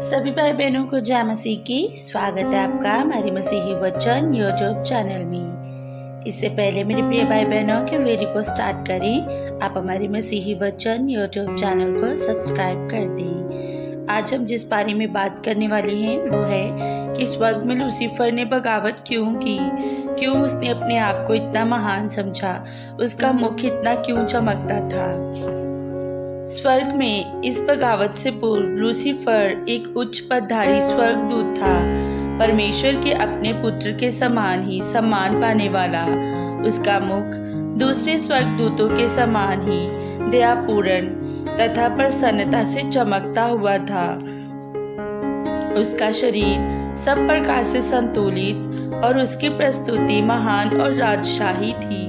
सभी भाई बहनों को जय मसीह की स्वागत है आपका हमारी मसीही वचन यूट्यूब चैनल में। इससे पहले मेरे प्रिय भाई बहनों के वीडियो को स्टार्ट करें, आप हमारी मसीही वचन यूट्यूब चैनल को सब्सक्राइब कर दें। आज हम जिस बारे में बात करने वाले हैं वो है कि स्वर्ग में लूसीफर ने बगावत क्यों की, क्यों उसने अपने आप को इतना महान समझा, उसका मुख इतना क्यों चमकता था। स्वर्ग में इस बगावत से पूर्व लूसीफर एक उच्च पदधारी स्वर्गदूत था, परमेश्वर के अपने पुत्र के समान ही सम्मान पाने वाला। उसका मुख दूसरे स्वर्गदूतों के समान ही दयापूर्ण तथा प्रसन्नता से चमकता हुआ था। उसका शरीर सब प्रकार से संतुलित और उसकी प्रस्तुति महान और राजशाही थी।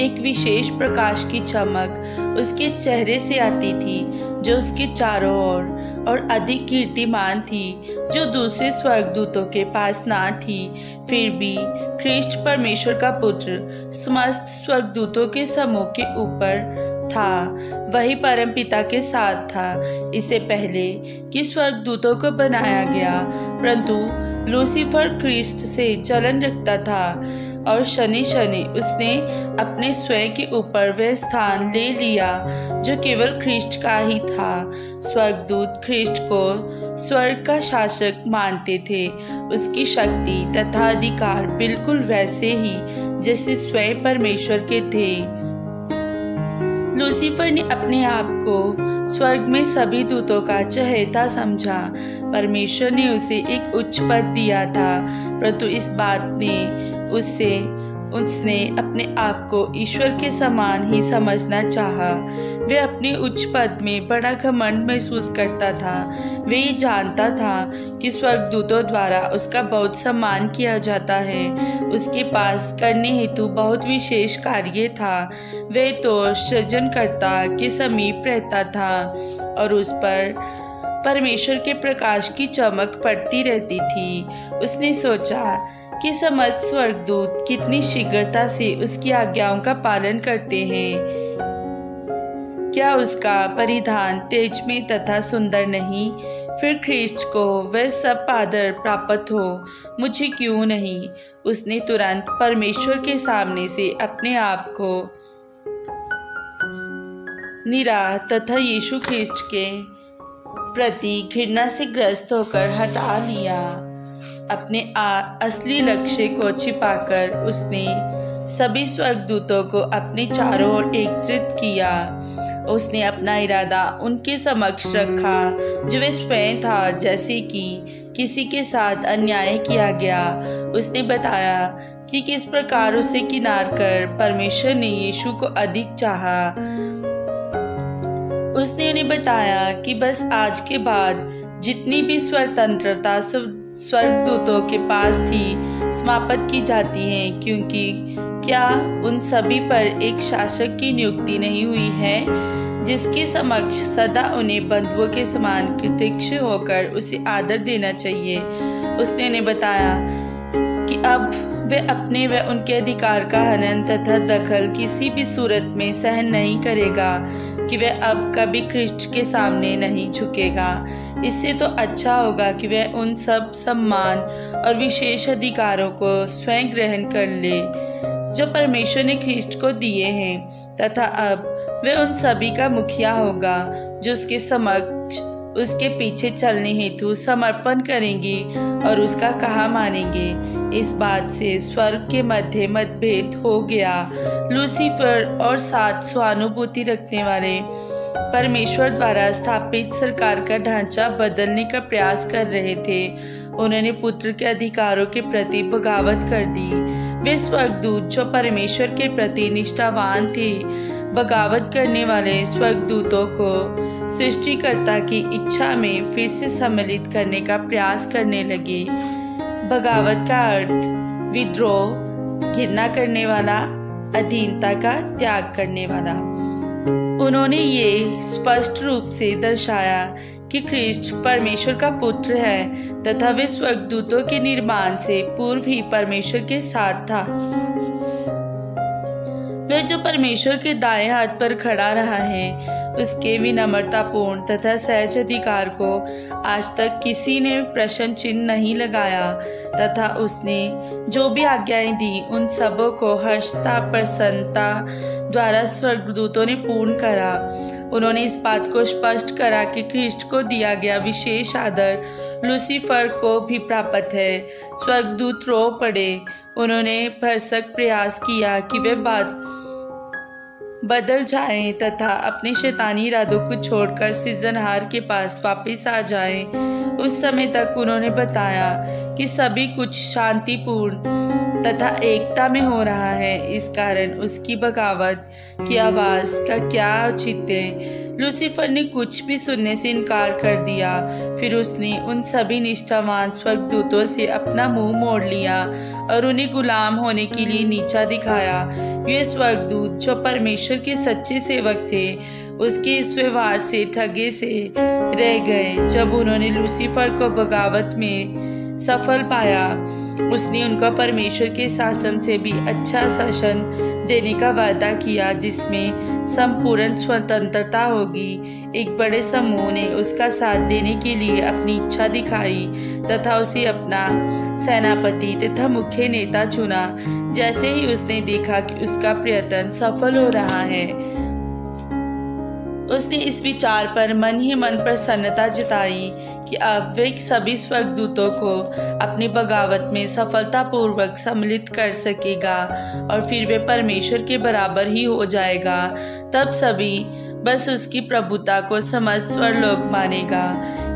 एक विशेष प्रकाश की चमक उसके चेहरे से आती थी जो उसके चारों ओर और अधिक कीर्तिमान थी, जो दूसरे स्वर्गदूतों के पास ना थी। फिर भी ख्रीष्ट परमेश्वर का पुत्र समस्त स्वर्गदूतों के समूह के ऊपर था, वही परम पिता के साथ था। इससे पहले कि स्वर्गदूतों को बनाया गया, परंतु लूसीफर ख्रीष्ट से जलन रखता था और शनि शनि उसने अपने स्वयं के ऊपर वह स्थान ले लिया जो केवल ख्रीष्ट का ही था। स्वर्गदूत ख्रीष्ट को स्वर्ग का शासक मानते थे। उसकी शक्ति तथा अधिकार बिल्कुल वैसे ही जैसे स्वयं परमेश्वर के थे। लूसीफर ने अपने आप को स्वर्ग में सभी दूतों का चहेता समझा। परमेश्वर ने उसे एक उच्च पद दिया था, परंतु इस बात ने उसने अपने आप को ईश्वर के समान ही समझना चाहा। वह अपने उच्च पद में बड़ा घमंड महसूस करता था। वह ये जानता था कि स्वर्गदूतों द्वारा उसका बहुत सम्मान किया जाता है। उसके पास करने हेतु बहुत विशेष कार्य था। वह तो सृजनकर्ता के समीप रहता था और उस पर परमेश्वर के प्रकाश की चमक पड़ती रहती थी। उसने सोचा कि समस्त स्वर्गदूत कितनी शीघ्रता से उसकी आज्ञाओं का पालन करते हैं। क्या उसका परिधान तेज में तथा सुंदर नहीं? फिर ख्रीष्ट को वह सब आदर प्राप्त हो, मुझे क्यों नहीं? उसने तुरंत परमेश्वर के सामने से अपने आप को निरा तथा यीशु ख्रीष्ट के प्रति घृणा से ग्रस्त होकर हटा लिया। अपने असली लक्ष्य को छिपाकर उसने सभी स्वर्गदूतों को अपने चारों ओर एकत्रित किया। उसने अपना इरादा उनके समक्ष रखा जो वे स्वयं था, जैसे कि किसी के साथ अन्याय किया गया। उसने बताया कि किस प्रकार उसे किनार कर परमेश्वर ने यीशु को अधिक चाहा। उसने उन्हें बताया कि बस आज के बाद जितनी भी स्वतंत्रता स्वर्गदूतों के पास थी समाप्त की जाती है, क्योंकि क्या उन सभी पर एक शासक की नियुक्ति नहीं हुई है जिसके समक्ष सदा उन्हें बंधुओं के समान कृतज्ञ होकर उसे आदर देना चाहिए। उसने उन्हें बताया कि अब वह अपने व उनके अधिकार का हनन तथा दखल किसी भी सूरत में सहन नहीं करेगा, कि वह अब कभी ख्रीष्ट के सामने नहीं झुकेगा। इससे तो अच्छा होगा कि वह उन सब सम्मान और विशेष अधिकारों को स्वयं ग्रहण कर ले जो परमेश्वर ने ख्रीष्ट को दिए हैं, तथा अब वह उन सभी का मुखिया होगा जो उसके समक्ष उसके पीछे चलने हेतु समर्पण करेंगे और उसका कहा मानेंगे। इस बात से स्वर्ग के मध्य मतभेद हो गया। लूसीफर और साथ सहानुभूति रखने वाले परमेश्वर द्वारा स्थापित सरकार का ढांचा बदलने का प्रयास कर रहे थे। उन्होंने पुत्र के अधिकारों के प्रति बगावत कर दी। वे स्वर्गदूत जो परमेश्वर के प्रति निष्ठावान थे, बगावत करने वाले स्वर्गदूतों को सृष्टिकर्ता की इच्छा में फिर से सम्मिलित करने का प्रयास करने लगे। बगावत का अर्थ विद्रोह, घृणा करने वाला, अधीनता का त्याग करने वाला। उन्होंने ये स्पष्ट रूप से दर्शाया कि ख्रीष्ट परमेश्वर का पुत्र है तथा वे स्वर्गदूतों के निर्माण से पूर्व ही परमेश्वर के साथ था। वह जो परमेश्वर के दाएं हाथ पर खड़ा रहा है उसके विनम्रतापूर्ण तथा सहज अधिकार को आज तक किसी ने प्रश्न चिन्ह नहीं लगाया तथा उसने जो भी आज्ञाएं दी उन सबों को हर्षता प्रसन्नता द्वारा स्वर्गदूतों ने पूर्ण करा। उन्होंने इस बात को स्पष्ट करा कि ख्रीष्ट को दिया गया विशेष आदर लूसीफर को भी प्राप्त है। स्वर्गदूत रो पड़े। उन्होंने भरसक प्रयास किया कि वे बात बदल जाएं तथा अपने शैतानी इरादों को छोड़कर सृजनहार के पास वापस आ जाएं। उस समय तक उन्होंने बताया कि सभी कुछ शांतिपूर्ण तथा एकता में हो रहा है। इस कारण उसकी बगावत की आवाज़ का क्या औचित्य। लूसीफर ने कुछ भी सुनने से इनकार कर दिया। फिर उसने उन सभी निष्ठावान स्वर्गदूतों से अपना मुंह मोड़ लिया और उन्हें गुलाम होने के लिए नीचा दिखाया। ये स्वर्गदूत जो परमेश्वर के सच्चे सेवक थे उसके इस व्यवहार से ठगे से रह गए। जब उन्होंने लूसीफर को बगावत में सफल पाया, उसने उनको परमेश्वर के शासन से भी अच्छा शासन देने का वादा किया जिसमें संपूर्ण स्वतंत्रता होगी। एक बड़े समूह ने उसका साथ देने के लिए अपनी इच्छा दिखाई तथा उसे अपना सेनापति तथा मुख्य नेता चुना। जैसे ही उसने देखा कि उसका प्रयत्न सफल हो रहा है, उसने इस विचार पर मन ही मन प्रसन्नता जताई कि अब वे सभी स्वर्गदूतों को अपनी बगावत में सफलतापूर्वक सम्मिलित कर सकेगा और फिर वे परमेश्वर के बराबर ही हो जाएगा। तब सभी बस उसकी प्रभुता को समस्त स्वर्गलोक मानेगा।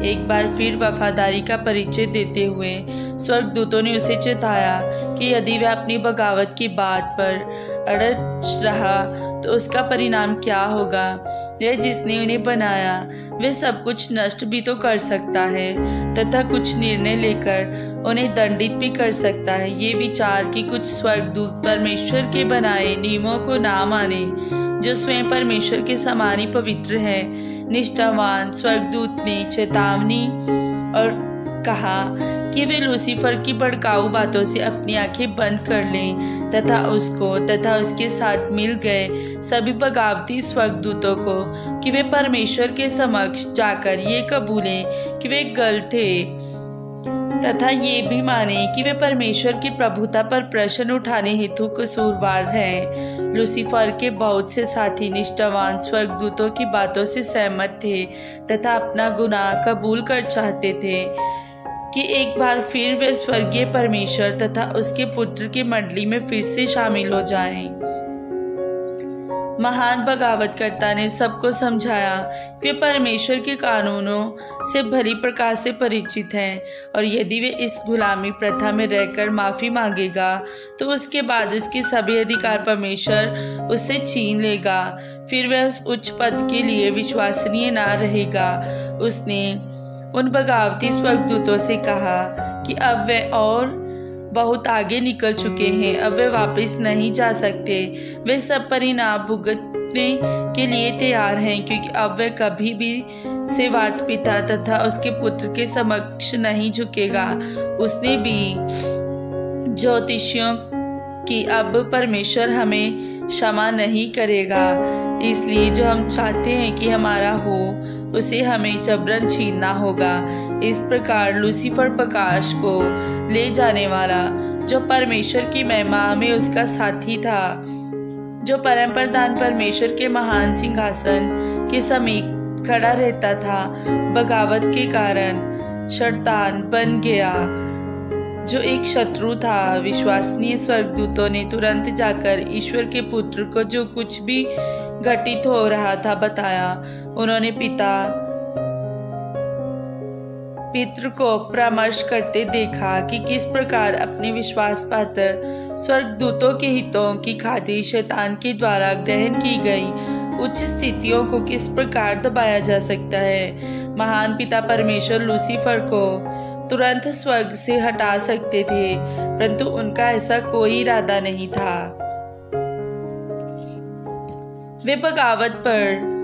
एक बार फिर वफादारी का परिचय देते हुए स्वर्गदूतों ने उसे चेताया कि यदि वह अपनी बगावत की बात पर अड़च रहा तो उसका परिणाम क्या होगा। यह जिसने उन्हें बनाया वे सब कुछ नष्ट भी तो कर सकता है तथा कुछ निर्णय लेकर उन्हें दंडित भी कर सकता है। ये विचार कि कुछ स्वर्गदूत परमेश्वर के बनाए नियमों को ना माने जो स्वयं परमेश्वर के समान ही पवित्र है। निष्ठावान स्वर्गदूत ने चेतावनी और कहा कि वे लूसीफर की भड़काऊ बातों से अपनी आंखें बंद कर लें तथा उसको तथा उसके साथ मिल गए सभी बगावती स्वर्गदूतों को कि वे परमेश्वर के समक्ष जाकर ये कबूलें कि वे गलत थे तथा ये भी माने कि वे परमेश्वर की प्रभुता पर प्रश्न उठाने हेतु कसूरवार हैं। लूसीफर के बहुत से साथी निष्ठावान स्वर्गदूतों की बातों से सहमत थे तथा अपना गुनाह कबूल कर चाहते थे कि एक बार फिर वे स्वर्गीय परमेश्वर तथा उसके पुत्र की मंडली में फिर से शामिल हो जाएं। महान बगावतकर्ता ने सबको समझाया कि वे परमेश्वर के कानूनों से भली प्रकार से परिचित हैं और यदि वे इस गुलामी प्रथा में रहकर माफ़ी मांगेगा तो उसके बाद उसके सभी अधिकार परमेश्वर उससे छीन लेगा। फिर वह उस उच्च पद के लिए विश्वसनीय ना रहेगा। उसने उन बगावती स्वर्गदूतों से कहा कि अब वे और बहुत आगे निकल चुके हैं, अब वे वापस नहीं जा सकते। वे सब परिणाम भुगतने के लिए तैयार हैं क्योंकि अब वे कभी भी सेवार्थ पिता तथा उसके पुत्र के समक्ष नहीं झुकेगा। उसने भी ज्योतिषियों कि अब परमेश्वर हमें क्षमा नहीं करेगा, इसलिए जो हम चाहते हैं कि हमारा हो उसे हमें जबरन छीनना होगा। इस प्रकार लूसीफर प्रकाश को ले जाने वाला जो परमेश्वर की महिमा में उसका साथी था, जो परम प्रधान परमेश्वर के महान सिंहासन के समीप खड़ा रहता था, बगावत के कारण शैतान बन गया जो एक शत्रु था। विश्वसनीय स्वर्गदूतों ने तुरंत जाकर ईश्वर के पुत्र को जो कुछ भी घटित हो रहा था बताया। उन्होंने पितृ को परामर्श करते देखा कि किस प्रकार अपने विश्वास पात्र स्वर्गदूतों के हितों की खातिर शैतान के द्वारा ग्रहण की गई उच्च स्थितियों को किस प्रकार दबाया जा सकता है। महान पिता परमेश्वर लूसीफर को तुरंत स्वर्ग से हटा सकते थे, परंतु उनका ऐसा कोई इरादा नहीं था। वे बगावत पर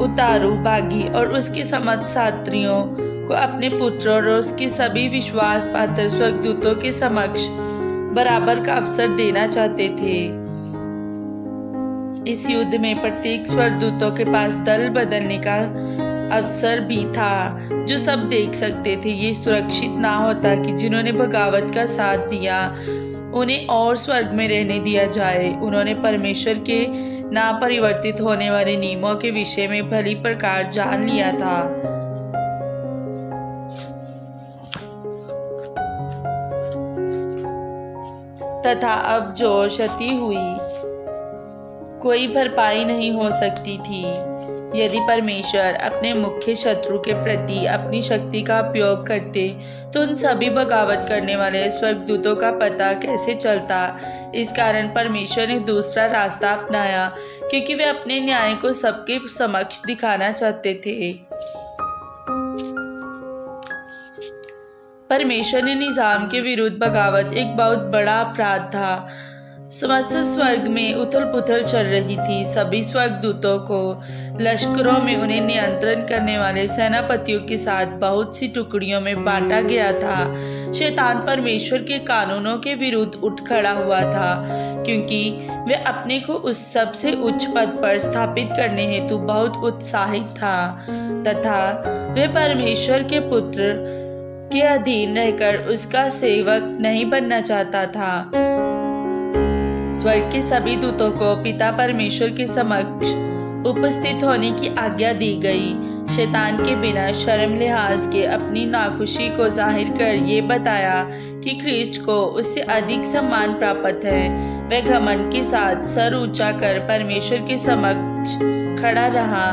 उतारू बागी और उसके समस्त सात्रियों को अपने पुत्र और उसके सभी विश्वास पात्र स्वर्गदूतों के समक्ष बराबर का अवसर देना चाहते थे। इस युद्ध में प्रत्येक स्वर्गदूतों के पास दल बदलने का अवसर भी था, जो सब देख सकते थे। ये सुरक्षित ना होता कि जिन्होंने बगावत का साथ दिया उन्हें और स्वर्ग में रहने दिया जाए। उन्होंने परमेश्वर के ना परिवर्तित होने वाले नियमों के विषय में भली प्रकार जान लिया था। तथा अब जो क्षति हुई कोई भरपाई नहीं हो सकती थी। यदि परमेश्वर अपने मुख्य शत्रु के प्रति अपनी शक्ति का उपयोग करते तो उन सभी बगावत करने वाले स्वर्गदूतों का पता कैसे चलता। इस कारण परमेश्वर ने दूसरा रास्ता अपनाया, क्योंकि वे अपने न्याय को सबके समक्ष दिखाना चाहते थे। परमेश्वर ने निजाम के विरुद्ध बगावत एक बहुत बड़ा अपराध था। समस्त स्वर्ग में उथल पुथल चल रही थी। सभी स्वर्गदूतों को लश्करों में उन्हें नियंत्रण करने वाले सेनापतियों के साथ बहुत सी टुकड़ियों में बांटा गया था। शैतान परमेश्वर के कानूनों के विरुद्ध उठ खड़ा हुआ था, क्योंकि वे अपने को उस सबसे उच्च पद पर स्थापित करने हेतु बहुत उत्साहित था, तथा वे परमेश्वर के पुत्र के अधीन रहकर उसका सेवक नहीं बनना चाहता था। स्वर्ग के सभी दूतों को पिता परमेश्वर के समक्ष उपस्थित होने की आज्ञा दी गई। शैतान के बिना शर्म लिहाज के अपनी नाखुशी को जाहिर कर ये बताया कि ख्रीष्ट को उससे अधिक सम्मान प्राप्त है। वह घमंड के साथ सर ऊंचा कर परमेश्वर के समक्ष खड़ा रहा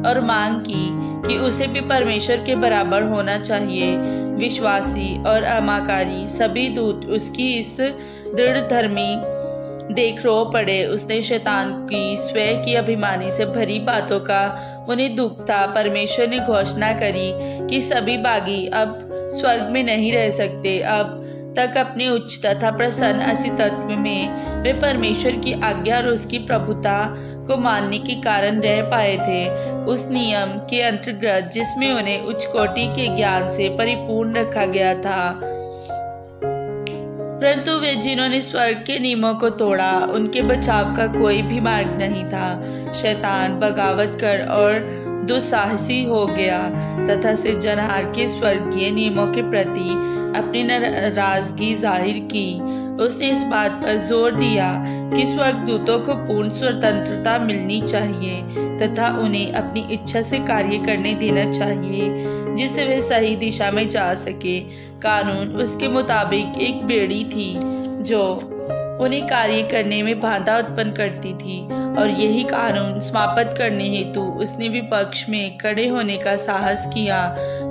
और मांग की कि उसे भी परमेश्वर के बराबर होना चाहिए। विश्वासी और अमाकारी सभी दूत उसकी इस दृढ़ धर्मी देख रो पड़े। उसने शैतान की स्वयं की अभिमानी से भरी बातों का उन्हें दुख था। परमेश्वर ने घोषणा करी कि सभी बागी अब स्वर्ग में नहीं रह सकते। अब तक अपने उच्च तथा प्रसन्न अस्तित्व में वे परमेश्वर की आज्ञा और उसकी प्रभुता को मानने के कारण रह पाए थे, उस नियम के अंतर्गत जिसमें उन्हें उच्च कोटि के ज्ञान से परिपूर्ण रखा गया था। परंतु वे जिन्होंने स्वर्ग के नियमों को तोड़ा, उनके बचाव का कोई भी मार्ग नहीं था। शैतान बगावत कर और दुस्साहसी हो गया तथा सृजनहार के स्वर्गीय नियमों के प्रति अपनी नाराजगी जाहिर की। उसने इस बात पर जोर दिया कि स्वर्गदूतों को पूर्ण स्वतंत्रता मिलनी चाहिए तथा उन्हें अपनी इच्छा से कार्य करने देना चाहिए, जिससे वे सही दिशा में जा सके। कानून उसके मुताबिक एक बेड़ी थी जो उन्हें कार्य करने में बाधा उत्पन्न करती थी, और यही कानून समाप्त करने हेतु उसने विपक्ष में खड़े होने का साहस किया।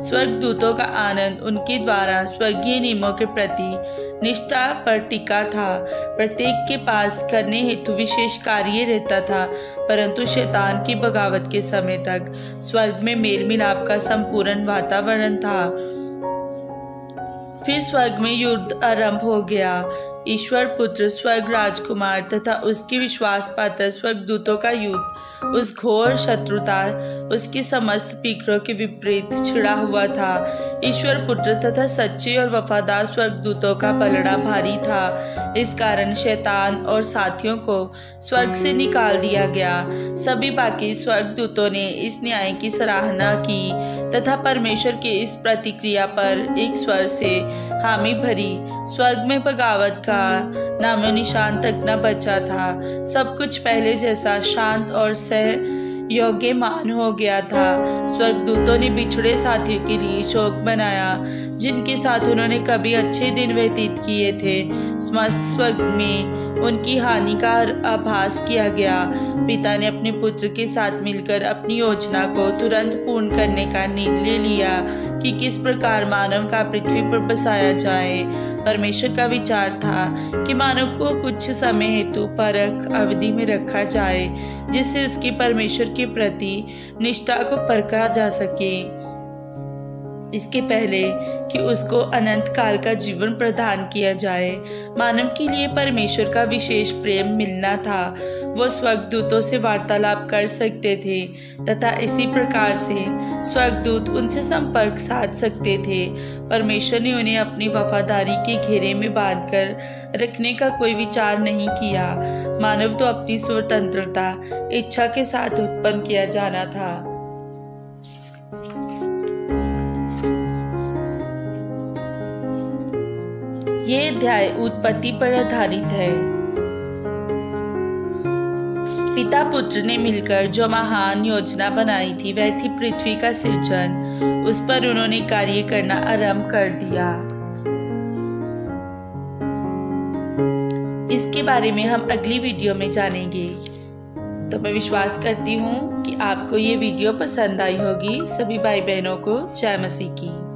स्वर्गदूतों का आनंद उनके द्वारा स्वर्गीय नियमों के प्रति निष्ठा पर टिका था। प्रत्येक के पास करने हेतु विशेष कार्य रहता था, परंतु शैतान की बगावत के समय तक स्वर्ग में मेल मिलाप का संपूर्ण वातावरण था। फिर स्वर्ग में युद्ध आरंभ हो गया। ईश्वर पुत्र स्वर्ग राजकुमार तथा उसके विश्वास पात्र स्वर्गदूतों का युद्ध उस घोर शत्रुता उसके समस्त पिकरों के विपरीत छिड़ा हुआ था। ईश्वर पुत्र तथा सच्चे और वफादार स्वर्गदूतों का पलड़ा भारी था। इस कारण शैतान और साथियों को स्वर्ग से निकाल दिया गया। सभी बाकी स्वर्गदूतों ने इस न्याय की सराहना की तथा परमेश्वर के इस प्रतिक्रिया पर एक स्वर से हामी भरी। स्वर्ग में बगावत का नामो निशान तक न बचा था। सब कुछ पहले जैसा शांत और योग्यमान हो गया था। स्वर्गदूतों ने बिछड़े साथियों के लिए शोक बनाया, जिनके साथ उन्होंने कभी अच्छे दिन व्यतीत किए थे। समस्त स्वर्ग में उनकी हानि का आभास किया गया। पिता ने अपने पुत्र के साथ मिलकर अपनी योजना को तुरंत पूर्ण करने का निर्णय लिया कि किस प्रकार मानव का पृथ्वी पर बसाया जाए। परमेश्वर का विचार था कि मानव को कुछ समय हेतु परख अवधि में रखा जाए, जिससे उसकी परमेश्वर के प्रति निष्ठा को परखा जा सके। इसके पहले कि उसको अनंत काल का जीवन प्रदान किया जाए। मानव के लिए परमेश्वर का विशेष प्रेम मिलना था। वो स्वर्गदूतों से वार्तालाप कर सकते थे तथा इसी प्रकार से स्वर्गदूत उनसे संपर्क साध सकते थे। परमेश्वर ने उन्हें अपनी वफादारी के घेरे में बांधकर रखने का कोई विचार नहीं किया। मानव तो अपनी स्वतंत्रता इच्छा के साथ उत्पन्न किया जाना था। ये अध्याय उत्पत्ति पर आधारित है। पिता पुत्र ने मिलकर जो महान योजना बनाई थी वह थी पृथ्वी का सृजन। उस पर उन्होंने कार्य करना आरंभ कर दिया। इसके बारे में हम अगली वीडियो में जानेंगे। तो मैं विश्वास करती हूँ कि आपको ये वीडियो पसंद आई होगी। सभी भाई बहनों को जय मसीह की।